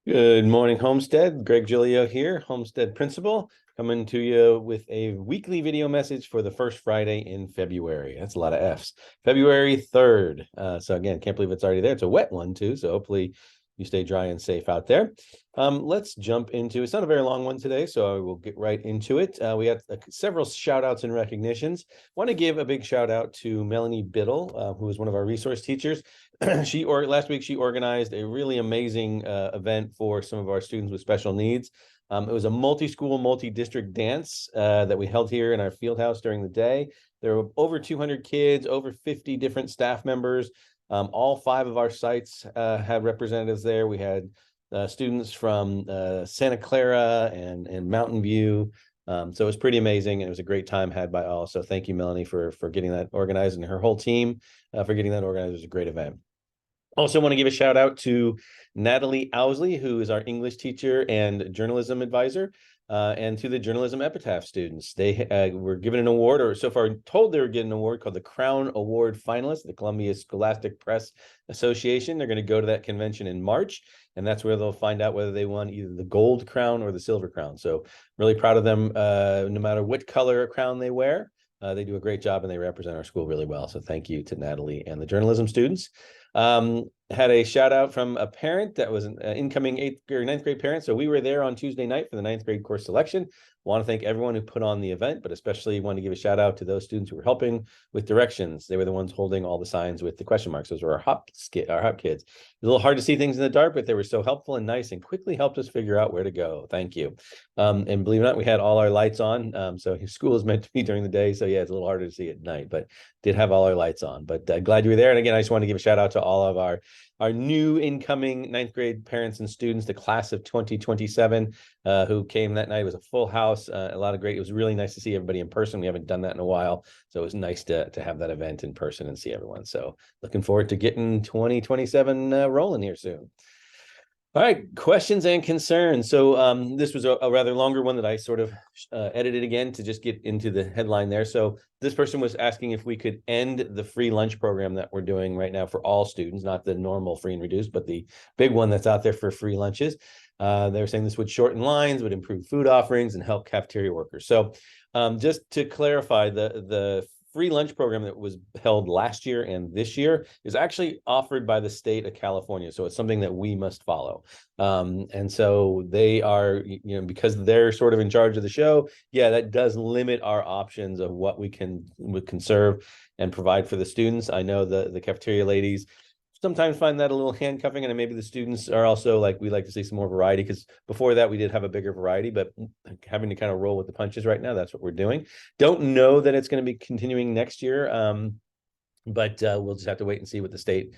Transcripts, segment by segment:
Good morning, Homestead. Greg Gilio here, Homestead Principal, coming to you with a weekly video message for the first Friday in February. That's a lot of F's. February 3rd. So again, can't believe it's already there. It's a wet one too, so hopefully you stay dry and safe out there. Let's jump into, it's not a very long one today, so I will get right into it. We have several shout outs and recognitions. Want to give a big shout out to Melanie Biddle, who is one of our resource teachers. Last week she organized a really amazing event for some of our students with special needs. It was a multi-school, multi-district dance that we held here in our field house during the day. There were over 200 kids, over 50 different staff members. All 5 of our sites had representatives there. We had students from Santa Clara and Mountain View. So it was pretty amazing, and it was a great time had by all. So thank you, Melanie, for getting that organized, and her whole team for getting that organized. It was a great event. Also want to give a shout out to Natalie Owsley, who is our English teacher and journalism advisor, and to the journalism epitaph students. They were given an award, or so far told they were getting an award called the Crown Award finalists, the Columbia Scholastic Press Association. They're going to go to that convention in March, and that's where they'll find out whether they won either the gold crown or the silver crown. So really proud of them, no matter what color crown they wear. They do a great job, and they represent our school really well. So thank you to Natalie and the journalism students. Had a shout out from a parent that was an incoming 8th or 9th grade parent. So we were there on Tuesday night for the 9th grade course selection. Want to thank everyone who put on the event, but especially want to give a shout out to those students who were helping with directions. They were the ones holding all the signs with the question marks. Those were our hop kids. It was a little hard to see things in the dark, but they were so helpful and nice and quickly helped us figure out where to go. Thank you. And believe it or not, we had all our lights on. So school is meant to be during the day. So yeah, it's a little harder to see at night, but did have all our lights on. But glad you were there. And again, I just want to give a shout out to all of our new incoming 9th grade parents and students, the class of 2027, who came that night. It was a full house, a lot of great. It was really nice to see everybody in person. We haven't done that in a while, so it was nice to have that event in person and see everyone. So looking forward to getting 2027 rolling here soon. All right, questions and concerns. So this was a rather longer one that I sort of edited again to just get into the headline there. So this person was asking if we could end the free lunch program that we're doing right now for all students, not the normal free and reduced, but the big one that's out there for free lunches. They were saying this would shorten lines, would improve food offerings, and help cafeteria workers. So just to clarify, the free lunch program that was held last year and this year is actually offered by the state of California. So it's something that we must follow. And so they are, because they're sort of in charge of the show, yeah, that does limit our options of what we can serve and provide for the students. I know the cafeteria ladies sometimes find that a little handcuffing, and maybe the students are also like, we like to see some more variety, because before that we did have a bigger variety, but having to kind of roll with the punches right now, that's what we're doing. Don't know that it's going to be continuing next year, but we'll just have to wait and see what the state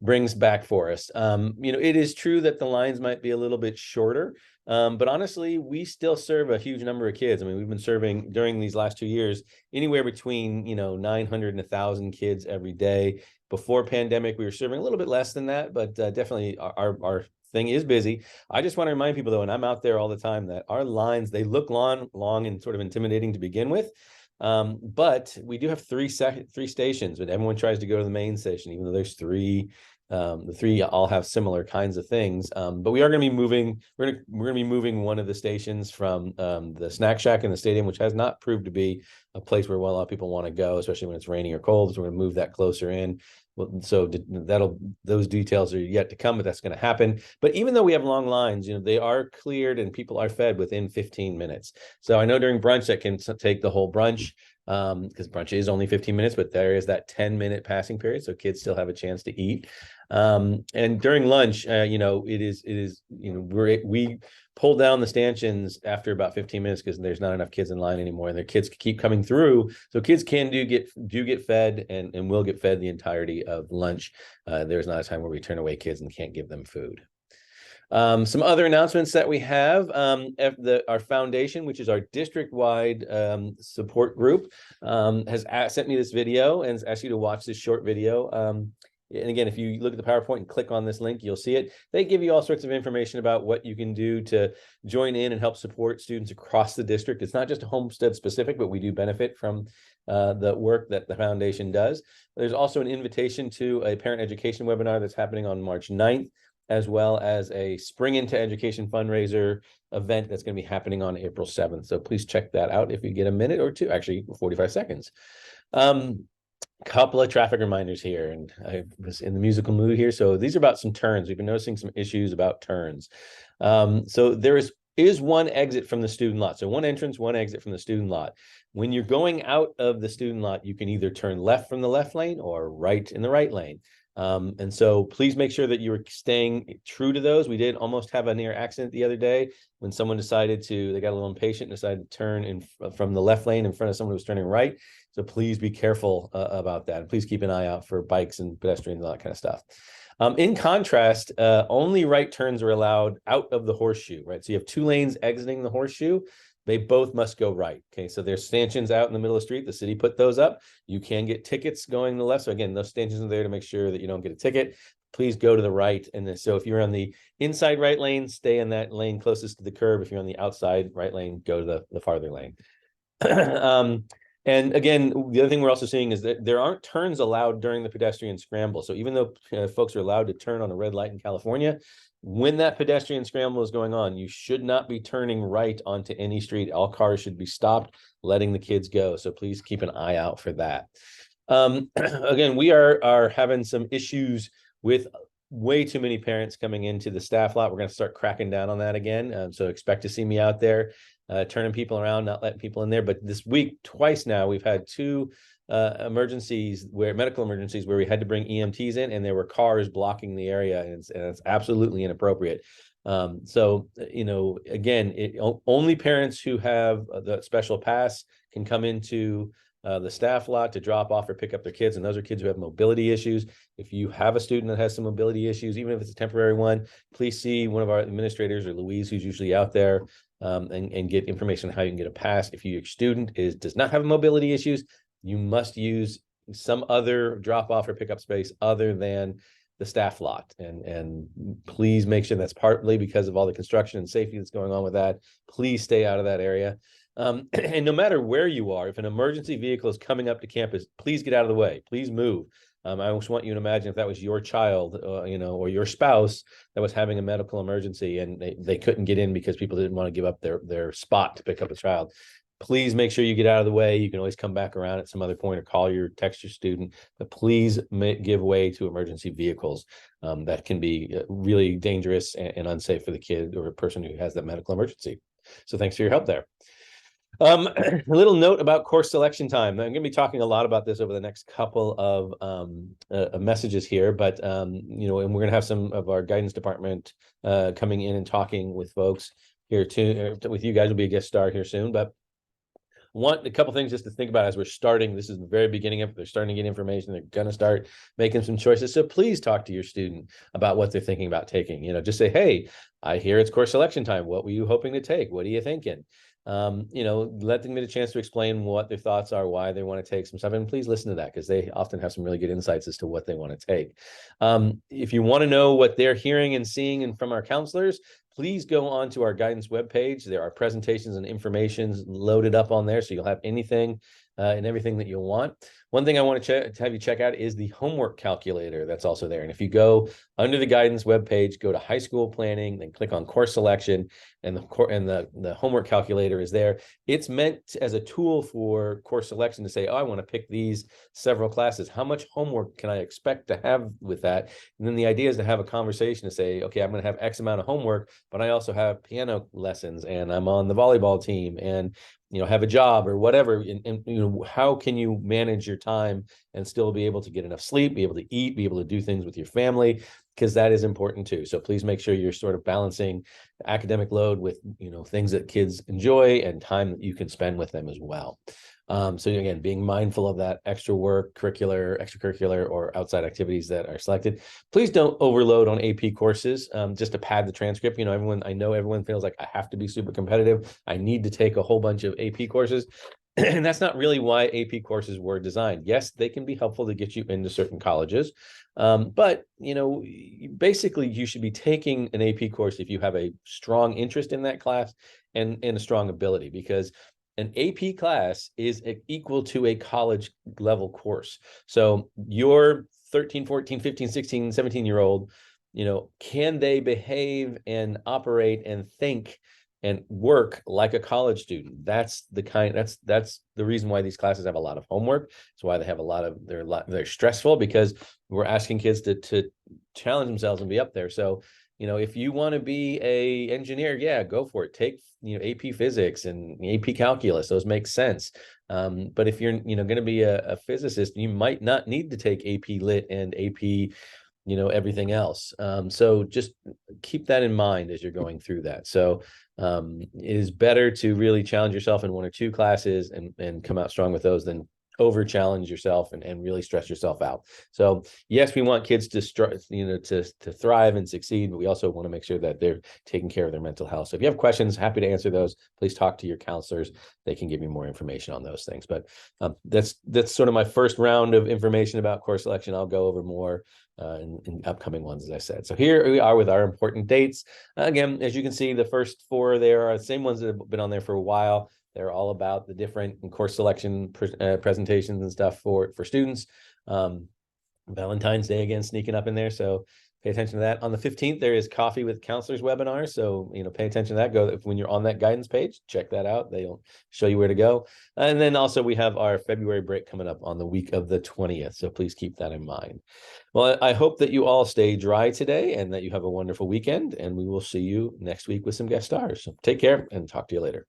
brings back for us. It is true that the lines might be a little bit shorter, but honestly, we still serve a huge number of kids. I mean, we've been serving during these last 2 years anywhere between 900 and 1,000 kids every day. Before pandemic, we were serving a little bit less than that, but definitely our thing is busy. I just want to remind people, though, and I'm out there all the time, that our lines, they look long and sort of intimidating to begin with. But we do have three stations, but everyone tries to go to the main station, even though there's 3. The 3 all have similar kinds of things. But we are going to be moving. We're going to be moving one of the stations from the snack shack in the stadium, which has not proved to be a place where a lot of people want to go, especially when it's rainy or cold. So we're going to move that closer in. So those details are yet to come, but that's going to happen. But even though we have long lines, they are cleared and people are fed within 15 minutes. So I know during brunch that can take the whole brunch, because brunch is only 15 minutes, but there is that 10-minute passing period, so kids still have a chance to eat. And during lunch, it is we pull down the stanchions after about 15 minutes because there's not enough kids in line anymore, and their kids keep coming through. So kids can get fed and will get fed the entirety of lunch. There's not a time where we turn away kids and can't give them food. Some other announcements that we have, our foundation, which is our district-wide support group, has sent me this video and has asked you to watch this short video. And again, if you look at the PowerPoint and click on this link, you'll see it. They give you all sorts of information about what you can do to join in and help support students across the district. It's not just Homestead specific, but we do benefit from the work that the foundation does. There's also an invitation to a parent education webinar that's happening on March 9th. as well as a Spring into Education fundraiser event that's going to be happening on April 7th. So please check that out if you get a minute or two, actually 45 seconds. Couple of traffic reminders here, and I was in the musical mood here. So these are about some turns. We've been noticing some issues about turns. So there is one exit from the student lot. So one entrance, one exit from the student lot. When you're going out of the student lot, you can either turn left from the left lane or right in the right lane. And so please make sure that you're staying true to those. We did almost have a near accident the other day when someone decided they got a little impatient and decided to turn from the left lane in front of someone who was turning right. So please be careful about that. And please keep an eye out for bikes and pedestrians and all that kind of stuff. In contrast, only right turns are allowed out of the horseshoe, right? So you have two lanes exiting the horseshoe. They both must go right. Okay, so there's stanchions out in the middle of the street. The city put those up. You can get tickets going to the left. So again, those stanchions are there to make sure that you don't get a ticket. Please go to the right. And then, so if you're on the inside right lane, stay in that lane closest to the curb. If you're on the outside right lane, go to the farther lane. And again, the other thing we're also seeing is that there aren't turns allowed during the pedestrian scramble. So even though folks are allowed to turn on a red light in California, when that pedestrian scramble is going on, you should not be turning right onto any street. All cars should be stopped, letting the kids go. So please keep an eye out for that. Again, we are having some issues with way too many parents coming into the staff lot. We're going to start cracking down on that again. So expect to see me out there turning people around, not letting people in there. But this week, twice now, we've had two medical emergencies where we had to bring EMTs in, and there were cars blocking the area, and it's absolutely inappropriate. So, again, only parents who have the special pass can come into the staff lot to drop off or pick up their kids, and those are kids who have mobility issues. If you have a student that has some mobility issues, even if it's a temporary one, please see one of our administrators or Louise, who's usually out there, and get information on how you can get a pass. If your student does not have mobility issues, you must use some other drop-off or pickup space other than the staff lot. And please make sure that's partly because of all the construction and safety that's going on with that. Please stay out of that area. And no matter where you are, if an emergency vehicle is coming up to campus, please get out of the way. Please move. I just want you to imagine if that was your child, or your spouse that was having a medical emergency and they couldn't get in because people didn't want to give up their spot to pick up a child. Please make sure you get out of the way. You can always come back around at some other point or call text your student, but please give way to emergency vehicles that can be really dangerous and unsafe for the kid or a person who has that medical emergency. So thanks for your help there. A little note about course selection time. I'm going to be talking a lot about this over the next couple of messages here, but and we're going to have some of our guidance department coming in and talking with folks here too. With you guys will be a guest star here soon, but a couple things just to think about as we're starting. This is the very beginning of it. They're starting to get information. They're going to start making some choices. So please talk to your student about what they're thinking about taking. Just say, hey, I hear it's course selection time. What were you hoping to take? What are you thinking? Let them get a chance to explain what their thoughts are, why they want to take some stuff, and please listen to that because they often have some really good insights as to what they want to take. If you want to know what they're hearing and seeing and from our counselors, please go on to our guidance webpage. There are presentations and information loaded up on there, so you'll have anything and everything that you'll want. One thing I want to have you check out is the homework calculator that's also there. And if you go under the guidance webpage, go to high school planning, then click on course selection, and the homework calculator is there. It's meant as a tool for course selection to say, oh, I want to pick these several classes. How much homework can I expect to have with that? And then the idea is to have a conversation to say, okay, I'm going to have X amount of homework, but I also have piano lessons and I'm on the volleyball team and have a job or whatever. And how can you manage your time and still be able to get enough sleep, be able to eat, be able to do things with your family, because that is important too. So please make sure you're sort of balancing academic load with, things that kids enjoy and time that you can spend with them as well. So again, being mindful of that extra work, extracurricular, or outside activities that are selected. Please don't overload on AP courses just to pad the transcript. I know everyone feels like I have to be super competitive. I need to take a whole bunch of AP courses. And that's not really why AP courses were designed. Yes, they can be helpful to get you into certain colleges. But, basically you should be taking an AP course if you have a strong interest in that class and a strong ability, because an AP class is equal to a college level course. So your 13, 14, 15, 16, 17-year-old can they behave and operate and think and work like a college student? That's the reason why these classes have a lot of homework. It's why they have they're stressful, because we're asking kids to challenge themselves and be up there. So, if you want to be a engineer, yeah, go for it. Take, AP physics and AP calculus. Those make sense. But if you're, going to be a physicist, you might not need to take AP lit and AP, everything else. So just keep that in mind as you're going through that. So it is better to really challenge yourself in one or two classes and come out strong with those than over challenge yourself and really stress yourself out. So yes, we want kids to to thrive and succeed, but we also want to make sure that they're taking care of their mental health. So if you have questions, happy to answer those. Please talk to your counselors. They can give you more information on those things. But that's sort of my first round of information about course selection. I'll go over more in upcoming ones, as I said. So here we are with our important dates. Again, as you can see, the first four there are the same ones that have been on there for a while. They're all about the different course selection presentations and stuff for students. Valentine's Day again sneaking up in there, so pay attention to that. On the 15th, there is Coffee with Counselors webinar, so pay attention to that. Go when you're on that guidance page, check that out. They'll show you where to go. And then also we have our February break coming up on the week of the 20th, so please keep that in mind. Well, I hope that you all stay dry today and that you have a wonderful weekend, and we will see you next week with some guest stars. So take care and talk to you later.